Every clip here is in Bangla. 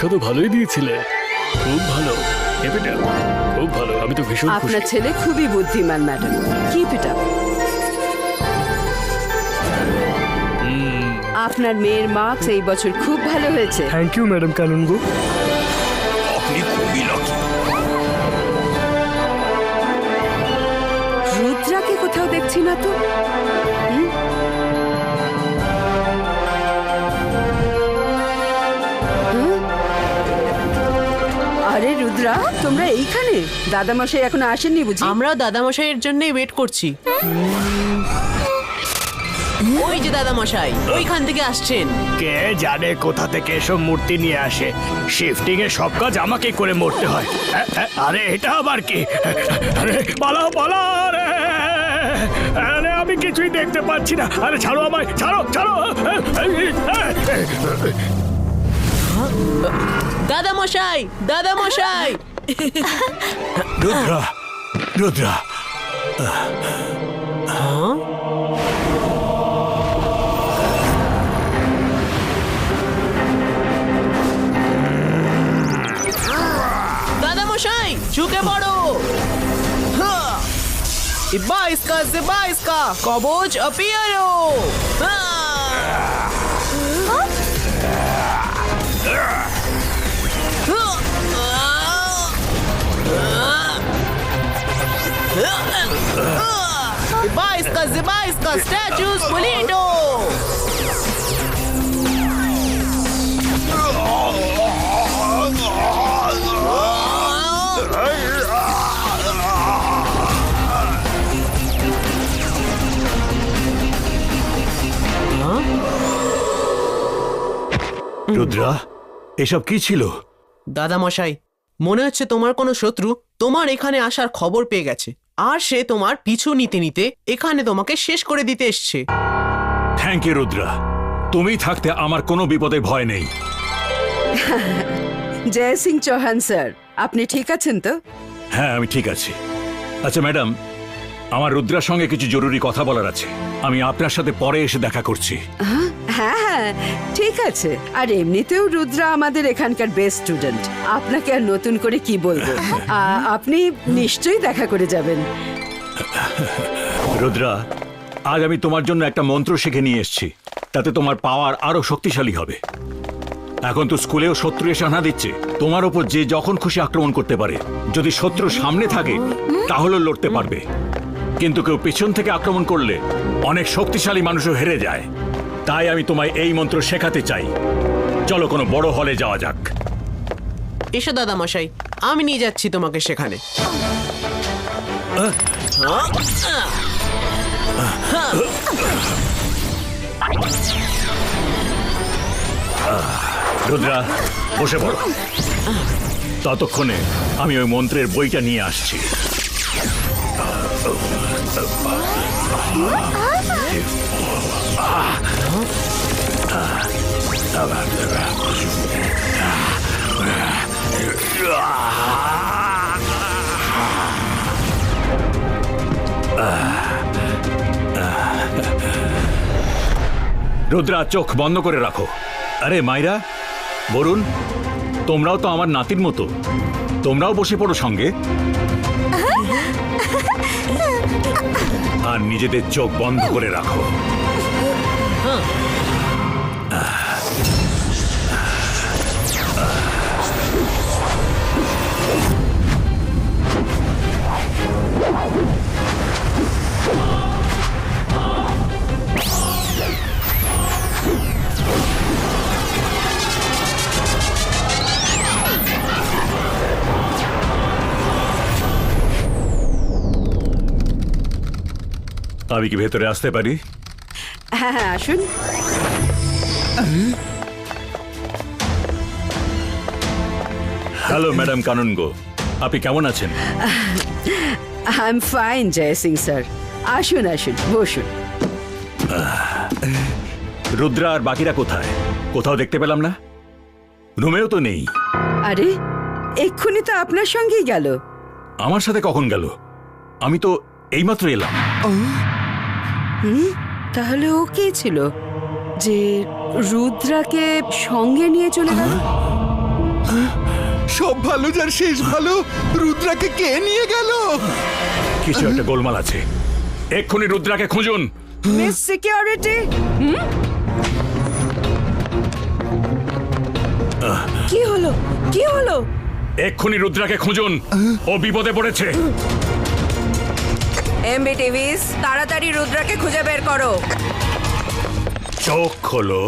পরীক্ষা তো ভালোই দিয়েছিলে, খুব ভালো। এটা খুব ভালো, আমি তো ভীষণ খুশি। আপনার ছেলে খুবই বুদ্ধিমান ম্যাডাম, কিপ ইট আপ। আপনার মেয়ের মার্কস এই বছর খুব ভালো হয়েছে। Thank you madam Kanungo. আপনি খুবই লাকি। রুদ্রাকে কোথাও দেখছি না তো। আরে রুদ্রা, তোমরা এইখানে? দাদামশাই এখনো আসেননি বুঝি? আমরাও দাদামশাইয়ের জন্যই ওয়েট করছি। ওই যে দাদামশাই ওইখান থেকে আসছেন। কে জানে কোথা থেকে এসব মূর্তি নিয়ে আসে। শিফটিং এ সব কাজ আমাকে করে মরতে হয়। আরে এটা আবার কি? আরে পালাও পালাও! আরে আরে আমি কিছুই দেখতে পাচ্ছি না। আরে ছাড়ো আমায়, ছাড়ো ছাড়ো! দাদামশাই, দাদামশাই! রুদ্রা, রুদ্রা, দাদামশাই ঝুঁকে পড়ো। ইবাইস্কা কবচ অপিয়ারো। Ibaiska statues Polito. রুদ্রা, এসব কি ছিল? দাদামশাই, মনে হচ্ছে তোমার কোনো শত্রু তোমার এখানে আসার খবর পেয়ে গেছে, আর সে তোমার পিছু নিতে নিতে এখানে তোমাকে শেষ করে দিতে এসছে। থ্যাংক ইউ রুদ্রা, তুমি থাকতে আমার কোনো বিপদে ভয় নেই। জয় সিং চৌহান স্যার, আপনি ঠিক আছেন তো? হ্যাঁ, আমি ঠিক আছি। আচ্ছা ম্যাডাম, আমার রুদ্রার সঙ্গে কিছু জরুরি কথা বলার আছে। আমি আপনার সাথে পরে এসে দেখা করছি। হ্যাঁ হ্যাঁ ঠিক আছে। আর এমনিতেও রুদ্রা আমাদের এখানকার বেস্ট স্টুডেন্ট, আপনাকে আর নতুন করে কি বলবো। আপনি নিশ্চয়ই দেখা করে যাবেন। রুদ্রা, আজ আমি তোমার জন্য একটা মন্ত্র শিখে নিয়ে এসেছি, তাতে তোমার পাওয়ার আরো শক্তিশালী হবে। এখন তো স্কুলেও শত্রু এসে হানা দিচ্ছে, তোমার ওপর যে যখন খুশি আক্রমণ করতে পারে। যদি শত্রু সামনে থাকে তাহলেও লড়তে পারবে, কিন্তু কেউ পিছন থেকে আক্রমণ করলে অনেক শক্তিশালী মানুষও হেরে যায়। তাই আমি তোমায় এই মন্ত্র শেখাতে চাই। চলো কোনো বড় হলে যাওয়া যাক। এসো দাদামশাই, আমি নিয়ে যাচ্ছি তোমাকে সেখানে। রুদ্রা, বসে পড়ো। ততক্ষণে আমি ওই মন্ত্রের বইটা নিয়ে আসছি। রুদ্রা, চোখ বন্ধ করে রাখো। আরে মাইরা, বরুণ, তোমরাও তো আমার নাতির মতো, তোমরাও বসে পড়ো সঙ্গে। আর নিজেদের চোখ বন্ধ করে রাখো। আমি কি ভেতরে আসতে পারি? হ্যাঁ হ্যাঁ আসুন। হ্যালো ম্যাডাম কানুনগো, আপনি কেমন আছেন? I am fine Jai Singh sir. আসুন আসুন, বসুন। রুদ্রা আর বাকিরা কোথায়? কোথাও দেখতে পেলাম না, রুমেও তো নেই। আরে এক্ষুনি তো আপনার সঙ্গেই গেল। আমার সাথে কখন গেল? আমি তো এইমাত্র এলাম। তাহলে ও কে ছিল যে রুদ্রাকে সঙ্গে নিয়ে চলে গেল? সব ভালো যার শেষ ভালো, রুদ্রাকে কে নিয়ে গেল? কিছু একটা গোলমাল আছে, এক্ষুনি রুদ্রাকে খুঁজুন। মিস সিকিউরিটি, কি হলো, কি হলো? এক্ষুনি রুদ্রাকে খুঁজুন, ও বিপদে পড়েছে। এমবিটিভিস, তাড়াতাড়ি রুদ্রাকে খুঁজে বের করো। চোখ খোলো।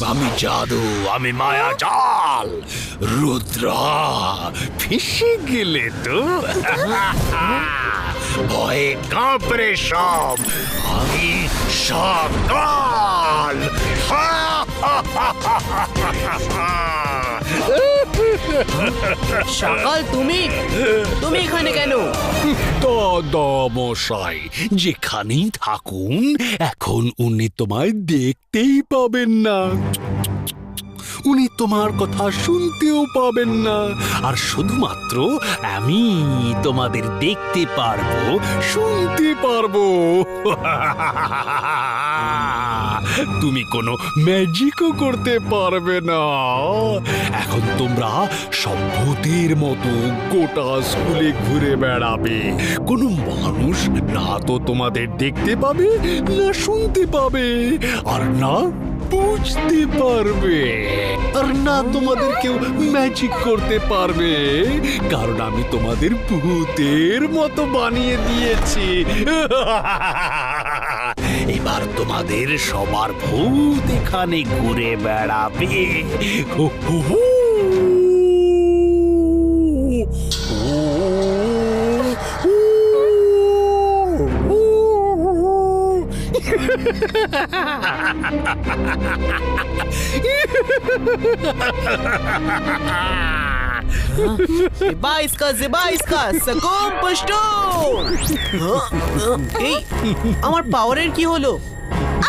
আমি জাদু, আমি মায়া জাল। রুদ্রা ফেসে গেলে তো। ভয়ে কাঁপড়ে সব, আমি সকাল। সকাল, তুমি তুমি এখানে কেন? দাদা মশাই, যেখানেই থাকুন এখন উনি তোমায় দেখতেই পাবেন না, উনি তোমার কথা শুনতেও পাবেন না, আর শুধুমাত্র আমি তোমাদের দেখতে পারবো, শুনতে পারবো। তুমি কোনো ম্যাজিকও করতে পারবে না। এখন তোমরা সব ভূতের মতো গোটা স্কুলে ঘুরে বেড়াবে। কোনো মানুষ না তো তোমাদের দেখতে পাবে, না শুনতে পাবে, আর না বুঝতে পারবে, আর না তোমাদের কেউ ম্যাজিক করতে পারবে, কারণ আমি তোমাদের ভূতের মতো বানিয়ে দিয়েছি। এবার তোমাদের সবার ভূত এখানে ঘুরে বেড়াবে। হু হু হু। জিবাইস্কা সকম পুষ্টু। এই আমার পাওয়ারের কি হলো?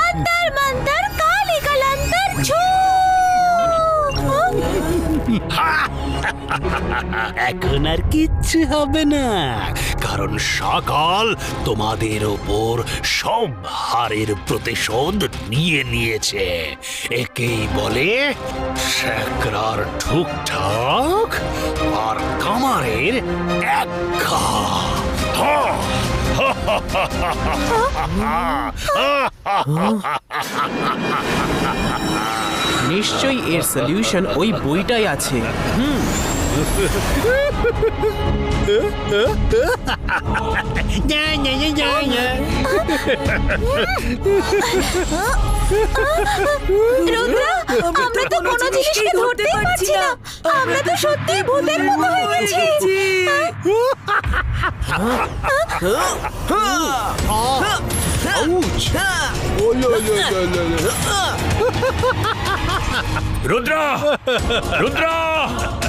अंतर मंतर काली कलंतर छू। এখন আর কিচ্ছু হবে না, কারণ সকাল তোমাদের ওপর সব হারের প্রতিশোধ নিয়ে নিয়েছে। একেই বলে শেকরার ঠুকঠাক আর কামারের এক ঘা। নিশ্চয়ই এর সলিউশন ওই বইটাই আছে। রুদ্রা, আমরা তো কোনো জিনিসকে ধরতেই পারছি না। আমরা তো সত্যিই ভূতের মতো হয়ে গেছি। রুদ্রা, রুদ্রা,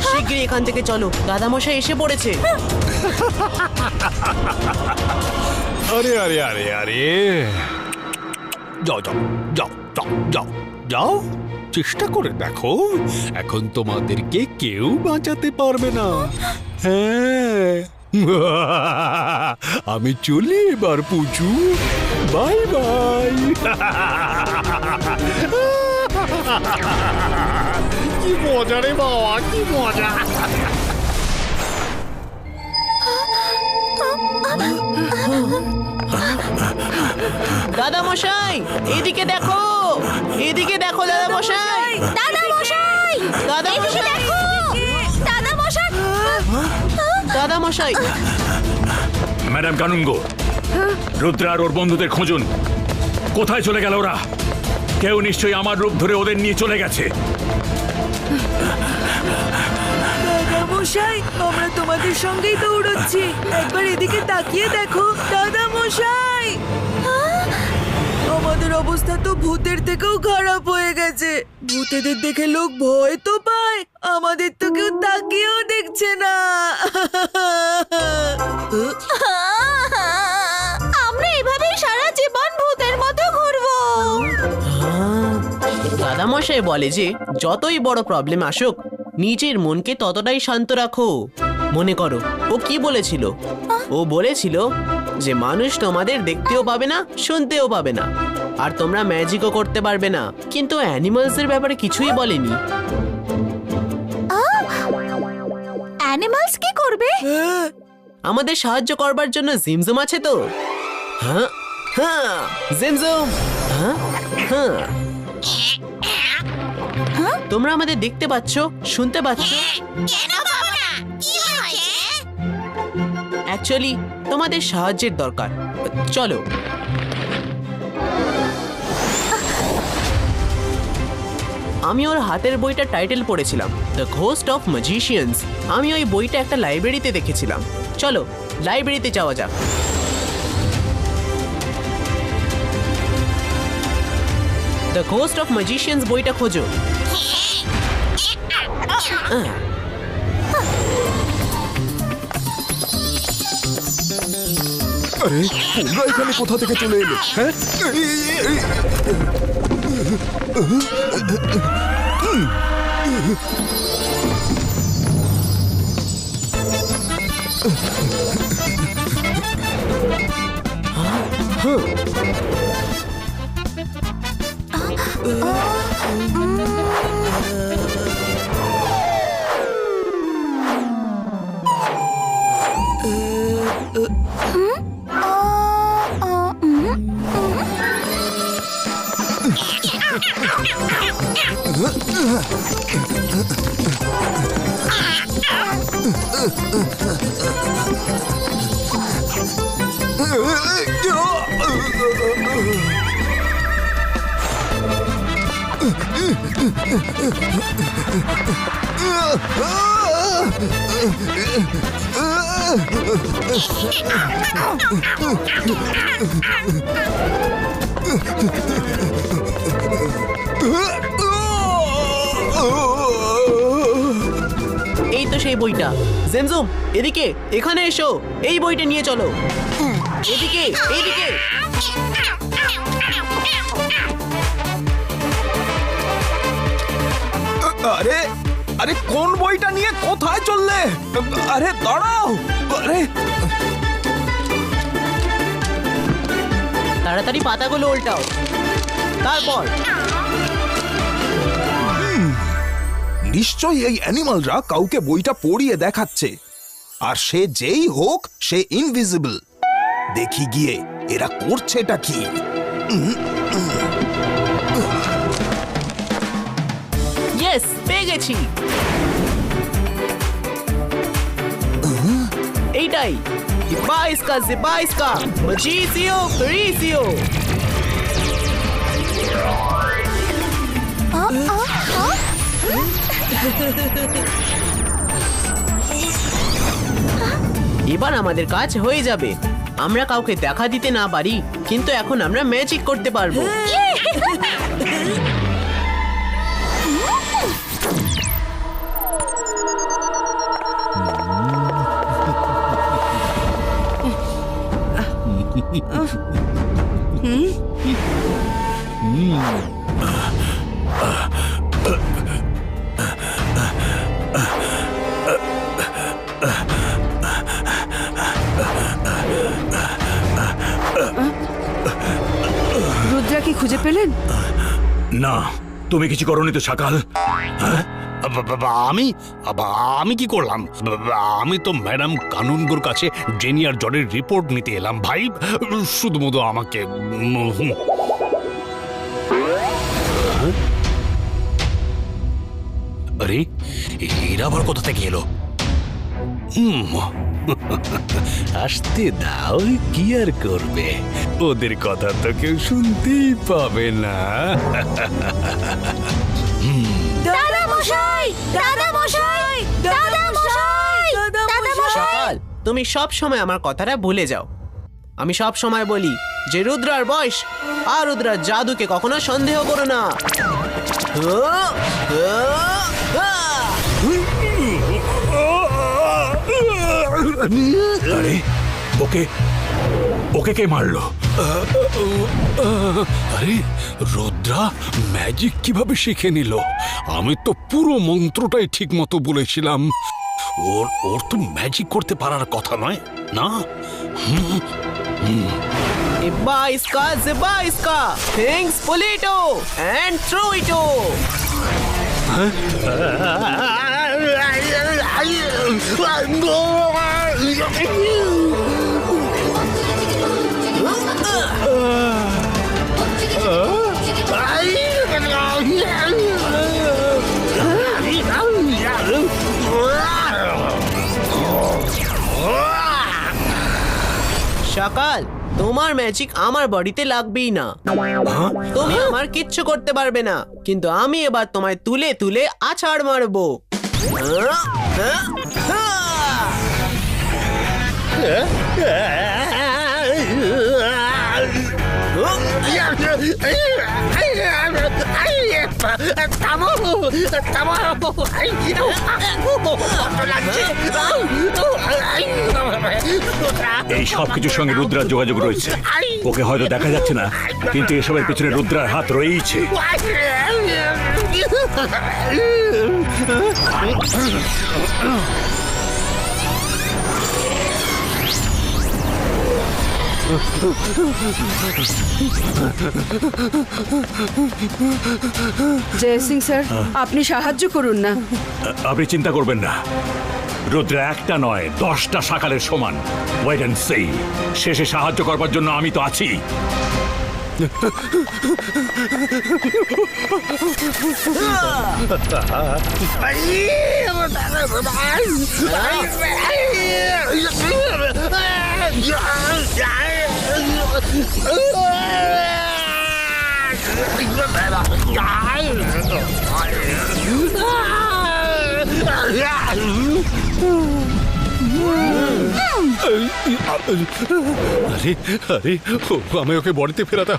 শিগগিরই এখান থেকে চলো, দাদামশাই এসে পড়েছে। আরে আরে আরে আরে, যাও যাও যাও যাও যাও যাও, চেষ্টা করে দেখো, এখন তোমাদেরকে কেউ বাঁচাতে পারবে না। হ্যাঁ, আমি চলি এবার পুচু, বাই বাই। কি মজা রে বাবা, কি মজা। দাদামশাই, এদিকে দেখো, এদিকে দেখো দাদামশাই। দাদা মশাই, দাদামশাই, দেখো, দাদা মশাই। দাদামশাই। ম্যাডাম কানুঙ্গো, রুদ্রা আর ওর বন্ধুদের খুঁজুন। কোথায় চলে গেল ওরা? কেউ নিশ্চয়ই আমার রূপ ধরে ওদের নিয়ে চলে গেছে। দাদা মশাই, আমরা তোমাদের সঙ্গেই দৌড়চ্ছি। একবার এদিকে তাকিয়ে দেখো দাদা মশাই, আমাদের অবস্থা তো ভূতের থেকেও খারাপ হয়ে গেছে। ভূতেদের দেখে লোক ভয় তো পায়, আমাদের তো কেউ তাকিয়েও দেখছে না। আমরা এভাবেই সারা জীবন ভূতের মতো ঘুরবো। দাদামশাই বলে যে যতই বড় প্রবলেম আসুক, নিজের মনকে ততটাই শান্ত রাখো। মনে করো ও কি বলেছিল? ও বলেছিল যে মানুষ তোমাদের দেখতেও পাবে না, শুনতেও পাবে না, আর তোমরা ম্যাজিকও করতে পারবে না। কিন্তু অ্যানিমালস এর ব্যাপারে কিছুই বলেনি। অ্যানিমালস কি করবে? আমাদের সাহায্য করবার জন্য জিমজুম আছে তো। হ্যাঁ হ্যাঁ জিমজুম। হ্যাঁ হ্যাঁ তোমরা আমাদের দেখতে পাচ্ছ, শুনতে পাচ্ছ? অ্যাকচুয়ালি তোমাদের সাহায্যের দরকার। চলো। আমি ওর হাতের বইটার টাইটেল পড়েছিলাম, দ্য ঘোস্ট অফ ম্যাজিশিয়ানস। আমি ওই বইটা একটা লাইব্রেরিতে দেখেছিলাম। চলো লাইব্রেরিতে যাওয়া যাক। দ্য ঘোস্ট অফ ম্যাজিশিয়ানস বইটা খোঁজো। আরে তোমরা এখানে কোথা থেকে চলে এলে? হ্যাঁ এই তো সেই বইটা। জেমজুম এদিকে, এখানে এসো, এই বইটা নিয়ে চলো। এদিকে এদিকে। আরে আরে কোন বইটা নিয়ে কোথায় চললে? আরে দাঁড়াও। আরে তাড়াতাড়ি পাতাগুলো উল্টাও। তারপর নিশ্চয়ই এই অ্যানিমালরা কাউকে বইটা পড়িয়ে দেখাচ্ছে, আর সে যেই হোক সে ইনভিজিবল। দেখি গিয়ে এরা করছেটা কি। ইয়েস, পেয়ে গেছি। এইটাই জিবাইসকা জিবাইসকা ম্যাজিসিও ফেরিসিও। এবার আমাদের কাজ হয়ে যাবে। আমরা কাউকে দেখা দিতে না পারি, কিন্তু এখন আমরা ম্যাজিক করতে পারবো। রুদ্রা কি খুঁজে পেলেন? না, তুমি কিছু করোনি তো সকাল? আমি কি করলাম? আমি তো ম্যাডাম কানুনগোর কাছে জেনি আর জনের রিপোর্ট নিতে এলাম ভাই। শুধুমাত্র আমাকে আরে এরা আবার কোথা থেকে এলো? আসতে দাও, কি আর করবে, ওদের কথা তো কেউ শুনতেই পাবে না। দাদা মশাই, দাদা মশাই, দাদা মশাই, দাদা মশাই। সকাল, তুমি সব সময় আমার কথাটা ভুলে যাও। আমি সব সময় বলি যে রুদ্রার বয়স আর রুদ্রার জাদুকে কখনো সন্দেহ করো না। আরে ওকে ওকে কে মারলো? আরে রুদ্রা ম্যাজিক কিভাবে শিখে নিল? আমি তো পুরো মন্ত্রটাই ঠিক মতো বলেছিলাম। ওর তো ম্যাজিক করতে পারার কথা নয় না। Zebaiska, things Polito, and throw it. সকাল, তোমার ম্যাজিক আমার বডিতে লাগবেই না। তুমি আমার কিচ্ছু করতে পারবে না, কিন্তু আমি এবার তোমায় তুলে তুলে আছাড় মারবো। এই সব কিছুর সঙ্গে রুদ্রার যোগাযোগ রয়েছে। ওকে হয়তো দেখা যাচ্ছে না, কিন্তু এসবের পিছনে রুদ্রার হাত রয়েছে। জয় সিং স্যার, আপনি সাহায্য করুন না। আপনি চিন্তা করবেন না, রুদ্রা একটা নয় 10টা সকালের সমান। Wait and see. শেষে সাহায্য করবার জন্য আমি তো আছি। আরে আরে আমি ওকে বডিতে ফেরাতে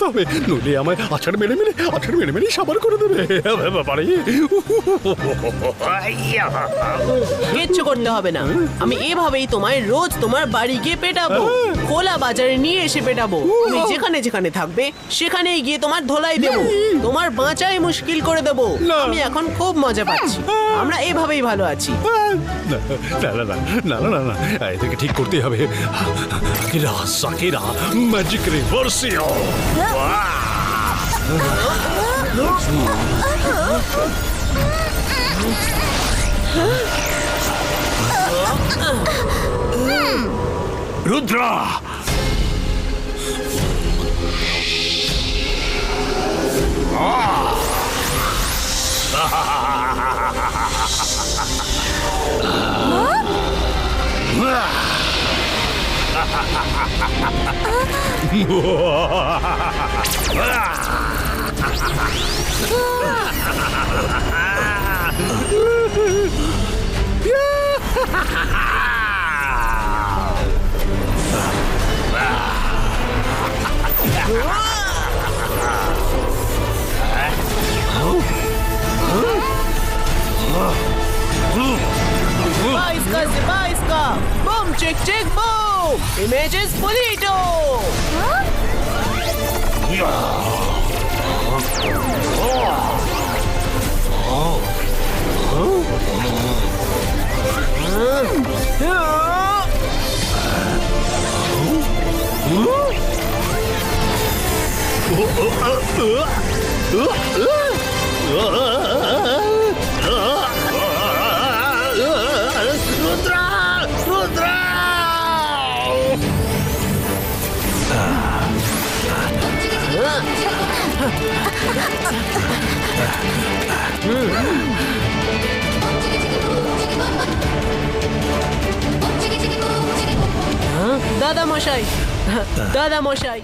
হবে, নইলে আমায় আছাড় মেরে মেরে সাবার করে দেবে। কিচ্ছু করতে হবে না, আমি এভাবেই তোমায় রোজ তোমার বাড়ি গিয়ে পেটাবো। খোলা বাজারে নিয়ে এসে পেটাবো। তুমি যেখানে যেখানে থাকবে সেখানেই গিয়ে তোমার ধোলাই দেবো, তোমার বাঁচাই মুশকিল করে দেবো। আমি এখন খুব মজা পাচ্ছি। আমরা এভাবেই ভালো আছি। না এদেরকে ঠিক করতেই হবে। সাকিরা ম্যাজিক রিভার্সিও। Rudra, Zebaiska, boom, chick, chick, boom. Images Polito. দাদা মশাই,